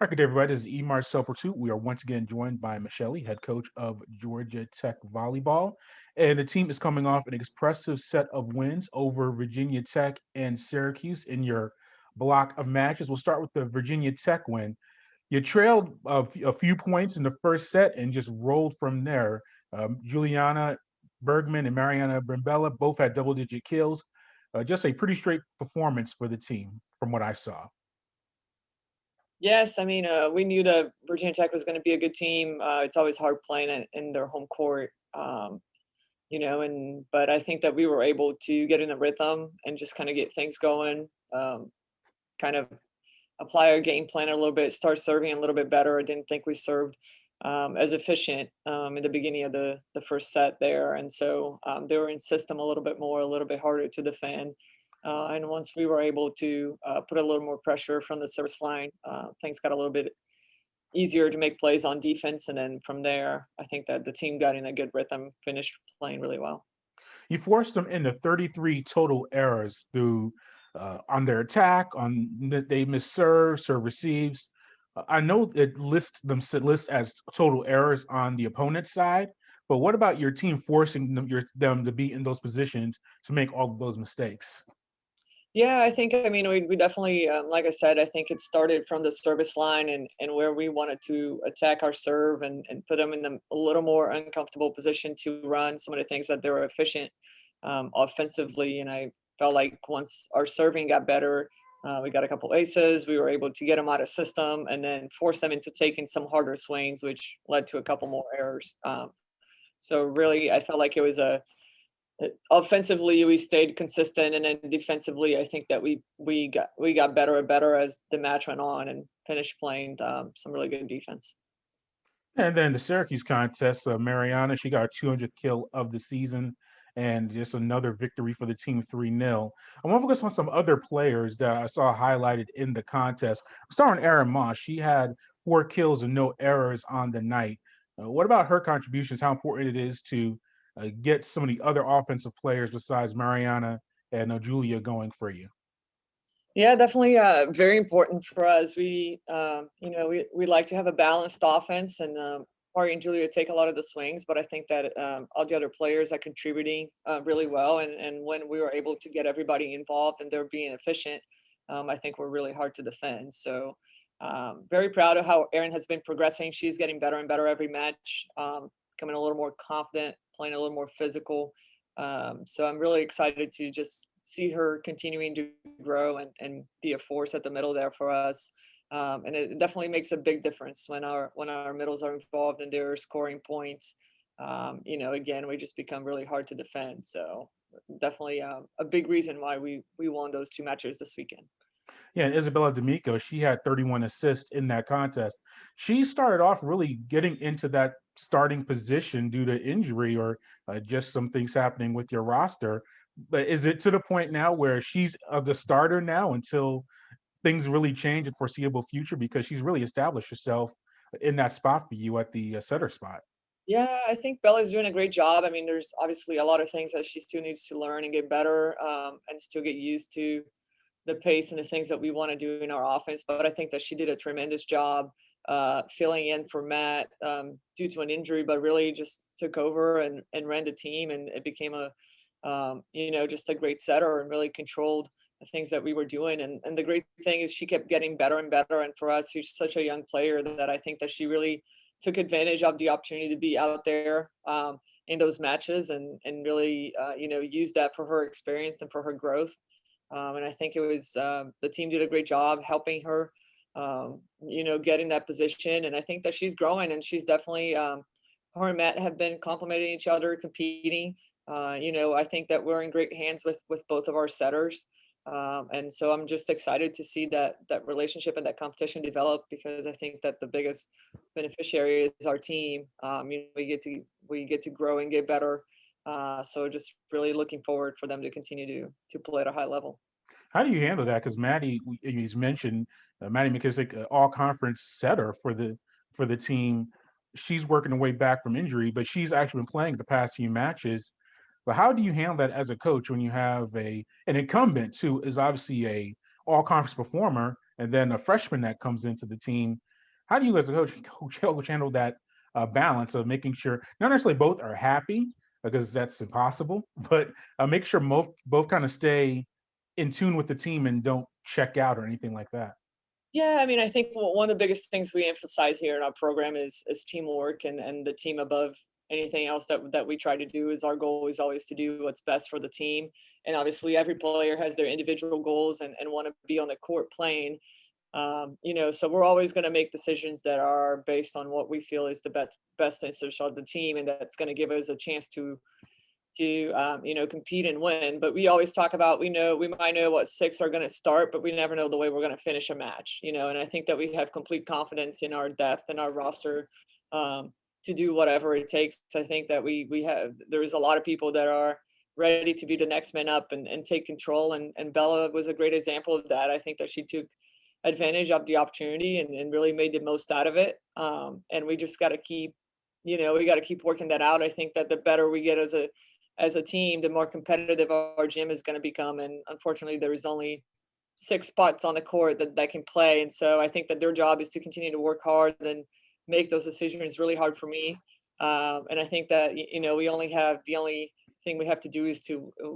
All right, good day, everybody. This is March Pursuit. We are once again joined by Michelle, head coach of Georgia Tech volleyball. And the team is coming off an expressive set of wins over Virginia Tech and Syracuse in your block of matches. We'll start with the Virginia Tech win. You trailed a few points in the first set and just rolled from there. Juliana Bergman and Mariana Brimbella both had double-digit kills. Just a pretty straight performance for the team from what I saw. Yes, I mean, we knew that Virginia Tech was going to be a good team. It's always hard playing in their home court, but I think that we were able to get in a rhythm and just kind of get things going, kind of apply our game plan a little bit, start serving a little bit better. I didn't think we served as efficient in the beginning of the first set there, and so they were in system a little bit more, a little bit harder to defend. And once we were able to put a little more pressure from the service line, things got a little bit easier to make plays on defense. And then from there, I think that the team got in a good rhythm, finished playing really well. You forced them into 33 total errors through on their attack, they missed serve receives. I know it lists as total errors on the opponent's side, but what about your team forcing them to be in those positions to make all of those mistakes? Yeah, I mean, we definitely, like I said, I think it started from the service line and where we wanted to attack our serve and put them in a little more uncomfortable position to run some of the things that they were efficient offensively. And I felt like once our serving got better, we got a couple aces, we were able to get them out of system and then force them into taking some harder swings, which led to a couple more errors. So really, I felt like it was offensively we stayed consistent, and then defensively I think that we got better and better as the match went on and finished playing some really good defense. And then the Syracuse contest, Mariana, she got her 200th kill of the season and just another victory for the team 3-0. I want to focus on some other players that I saw highlighted in the contest. Starting Erin Moss, she had 4 kills and no errors on the night. What about her contributions? How important it is to get some of the other offensive players besides Mariana and Julia going for you? Yeah, definitely very important for us. We like to have a balanced offense, and Ari and Julia take a lot of the swings, but I think that all the other players are contributing really well. And when we were able to get everybody involved and they're being efficient, I think we're really hard to defend. So very proud of how Erin has been progressing. She's getting better and better every match, becoming a little more confident, playing a little more physical. So I'm really excited to just see her continuing to grow and be a force at the middle there for us. And it definitely makes a big difference when our middles are involved and they're scoring points. Again, we just become really hard to defend. So definitely a big reason why we won those two matches this weekend. Yeah, and Isabella D'Amico, she had 31 assists in that contest. She started off really getting into that starting position due to injury or just some things happening with your roster. But is it to the point now where she's the starter now until things really change in foreseeable future because she's really established herself in that spot for you at the setter spot? Yeah, I think Bella's doing a great job. I mean, there's obviously a lot of things that she still needs to learn and get better, and still get used to the pace and the things that we want to do in our offense. But I think that she did a tremendous job filling in for Matt due to an injury, but really just took over and ran the team, and it became just a great setter and really controlled the things that we were doing. And the great thing is she kept getting better and better. And for us, she's such a young player that I think that she really took advantage of the opportunity to be out there in those matches and really, use that for her experience and for her growth. And I think it was the team did a great job helping her, get in that position. And I think that she's growing and she's definitely, her and Matt have been complementing each other, competing. I think that we're in great hands with both of our setters. And so I'm just excited to see that relationship and that competition develop because I think that the biggest beneficiary is our team. We get to grow and get better. So just really looking forward for them to continue to play at a high level. How do you handle that? Because Maddie, he's mentioned Maddie McKissick, all conference setter for the team. She's working her way back from injury, but she's actually been playing the past few matches. But how do you handle that as a coach when you have an incumbent who is obviously a all conference performer, and then a freshman that comes into the team? How do you as a coach handle that balance of making sure not necessarily both are happy because that's impossible, but make sure both kind of stay in tune with the team and don't check out or anything like that? Yeah, I mean, I think one of the biggest things we emphasize here in our program is teamwork and the team above anything else that we try to do. Is our goal is always to do what's best for the team. And obviously every player has their individual goals and want to be on the court playing. So we're always going to make decisions that are based on what we feel is the best interest of the team, and that's going to give us a chance to compete and win. But we always talk about we might know what six are going to start, but we never know the way we're going to finish a match. And I think that we have complete confidence in our depth and our roster to do whatever it takes. I think that there's a lot of people that are ready to be the next man up and take control. And Bella was a great example of that. I think that she took advantage of the opportunity and really made the most out of it. And we just got to we got to keep working that out. I think that the better we get as a team, the more competitive our gym is going to become. And unfortunately, there is only 6 spots on the court that can play. And so I think that their job is to continue to work hard and make those decisions really hard for me. And I think that, the only thing we have to do is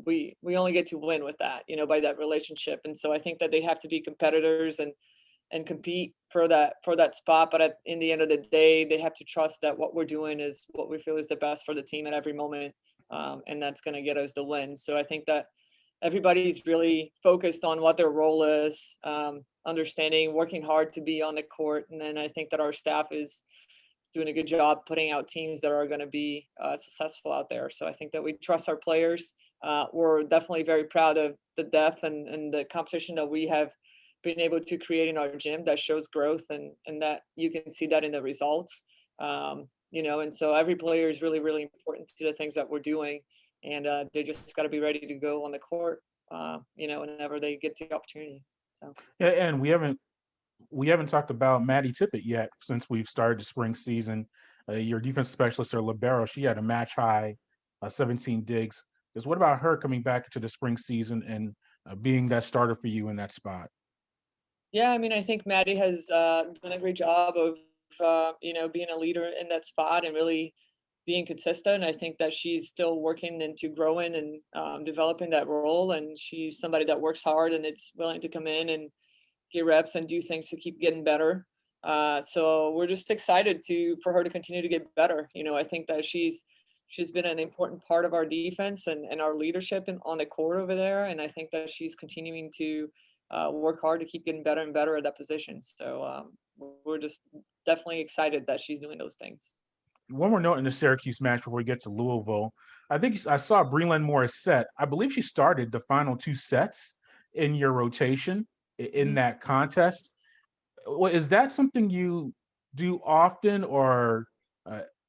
we only get to win with that, by that relationship. And so I think that they have to be competitors and compete for that spot. But in the end of the day, they have to trust that what we're doing is what we feel is the best for the team at every moment. And that's going to get us the win. So I think that everybody's really focused on what their role is, understanding, working hard to be on the court. And then I think that our staff is doing a good job putting out teams that are going to be successful out there. So I think that we trust our players. We're definitely very proud of the depth and the competition that we have been able to create in our gym that shows growth and that you can see that in the results. And so every player is really, really important to the things that we're doing. And they just got to be ready to go on the court, whenever they get the opportunity. So. Yeah, and we haven't talked about Maddie Tippett yet since we've started the spring season. Your defense specialist or libero, she had a match high 17 digs. Just what about her coming back into the spring season and being that starter for you in that spot? Yeah, I mean, I think Maddie has done a great job of, being a leader in that spot and really being consistent. I think that she's still working into growing and developing that role. And she's somebody that works hard and it's willing to come in and get reps and do things to keep getting better. So we're just excited for her to continue to get better. I think that she's been an important part of our defense and our leadership on the court over there. And I think that she's continuing to work hard to keep getting better and better at that position. So we're just definitely excited that she's doing those things. One more note in the Syracuse match before we get to Louisville. I think I saw Breland Morrissette. I believe she started the final two sets in your rotation in Mhm. that contest. Is that something you do often, or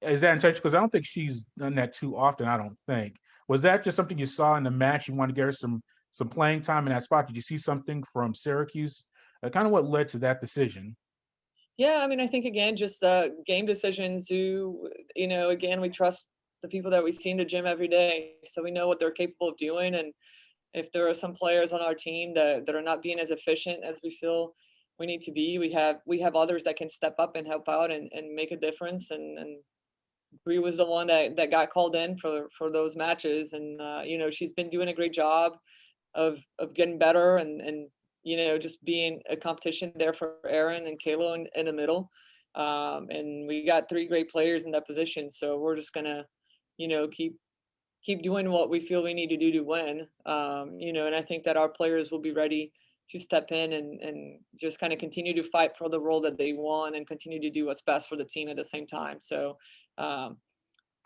is that intentional? Because I don't think she's done that too often. I don't think. Was that just something you saw in the match? You want to get her some playing time in that spot? Did you see something from Syracuse? Kind of what led to that decision? Yeah, I mean, I think again, just game decisions. Again, we trust the people that we see in the gym every day, so we know what they're capable of doing. And if there are some players on our team that are not being as efficient as we feel we need to be, we have others that can step up and help out and make a difference. And Bree was the one that got called in for those matches, and she's been doing a great job of getting better and just being a competition there for Erin and Kayla in the middle. And we got 3 great players in that position, so we're just gonna keep doing what we feel we need to do to win. And I think that our players will be ready to step in and just kind of continue to fight for the role that they want and continue to do what's best for the team at the same time. So um,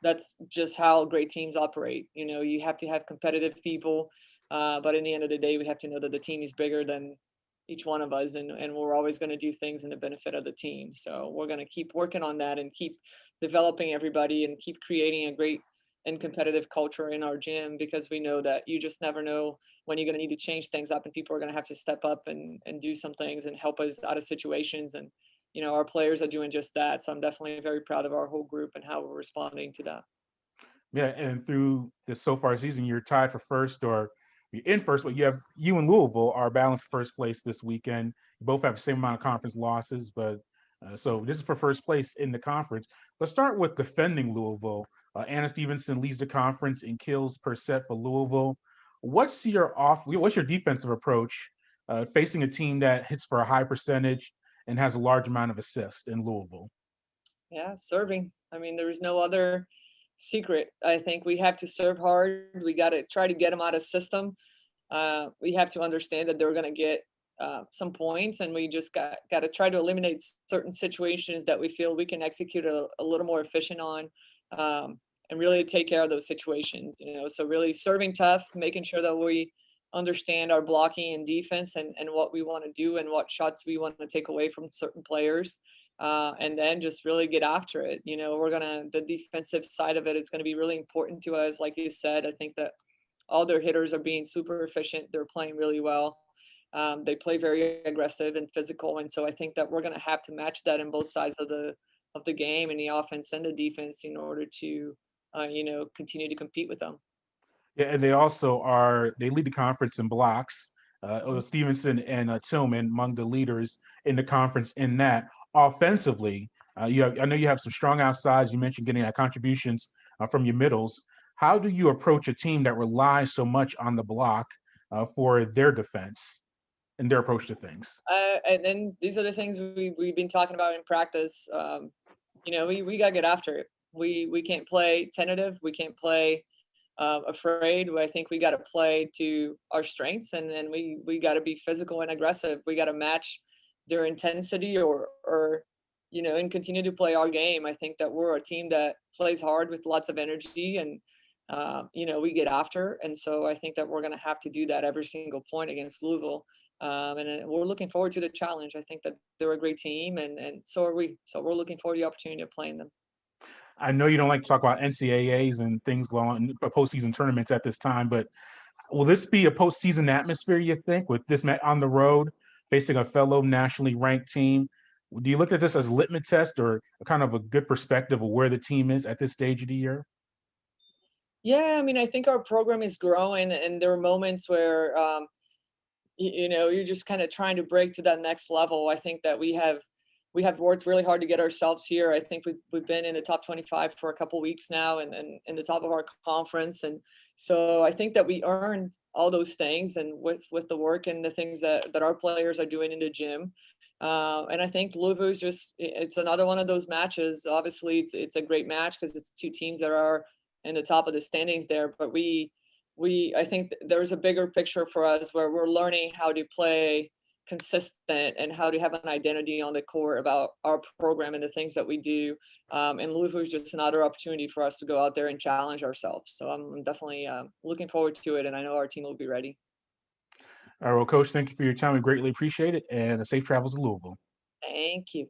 that's just how great teams operate. You have to have competitive people, but in the end of the day, we have to know that the team is bigger than each one of us, and we're always going to do things in the benefit of the team. So we're going to keep working on that and keep developing everybody and keep creating a great and competitive culture in our gym, because we know that you just never know when you're going to need to change things up and people are going to have to step up and do some things and help us out of situations. And our players are doing just that. So I'm definitely very proud of our whole group and how we're responding to that. Yeah, and through this so far season, you're tied for first, or you're in first, but you and Louisville are battling for first place this weekend. You both have the same amount of conference losses, but So this is for first place in the conference. Let's start with defending Louisville. Anna Stevenson leads the conference in kills per set for Louisville. What's your defensive approach facing a team that hits for a high percentage and has a large amount of assists in Louisville? Yeah, serving. I mean, there is no other secret. I think we have to serve hard. We got to try to get them out of system. We have to understand that they're going to get some points, and we just got to try to eliminate certain situations that we feel we can execute a little more efficient on, and really take care of those situations. So really serving tough, making sure that we understand our blocking and defense, and what we want to do and what shots we want to take away from certain players. And then just really get after it. The defensive side of it is going to be really important to us. Like you said, I think that all their hitters are being super efficient. They're playing really well. They play very aggressive and physical, and so I think that we're going to have to match that in both sides of the game, in the offense and the defense, in order to continue to compete with them. Yeah, and they lead the conference in blocks. Stevenson and Tillman among the leaders in the conference in that. Offensively, I know you have some strong outsides. You mentioned getting contributions from your middles. How do you approach a team that relies so much on the block for their defense and their approach to things? And then these are the things we've been talking about in practice. We got to get after it. We can't play tentative. We can't play afraid. I think we got to play to our strengths, and then we got to be physical and aggressive. We got to match their intensity, and continue to play our game. I think that we're a team that plays hard with lots of energy, and we get after. And so I think that we're going to have to do that every single point against Louisville. And we're looking forward to the challenge. I think that they're a great team, and so are we. So we're looking forward to the opportunity of playing them. I know you don't like to talk about NCAAs and things along postseason tournaments at this time, but will this be a postseason atmosphere, you think, with this on the road facing a fellow nationally ranked team? Do you look at this as a litmus test or a kind of a good perspective of where the team is at this stage of the year? Yeah, I mean, I think our program is growing, and there are moments where you're just kind of trying to break to that next level. I think that we have worked really hard to get ourselves here. I think we've been in the top 25 for a couple weeks now, and in the top of our conference. And so I think that we earned all those things, and with the work and the things that our players are doing in the gym. And I think Louisville is it's another one of those matches. Obviously, it's a great match because it's two teams that are in the top of the standings there. But I think there's a bigger picture for us where we're learning how to play consistent and how to have an identity on the court about our program and the things that we do. And Louisville is just another opportunity for us to go out there and challenge ourselves. So I'm definitely looking forward to it, and I know our team will be ready. All right, well, Coach, thank you for your time. We greatly appreciate it, and safe travels to Louisville. Thank you.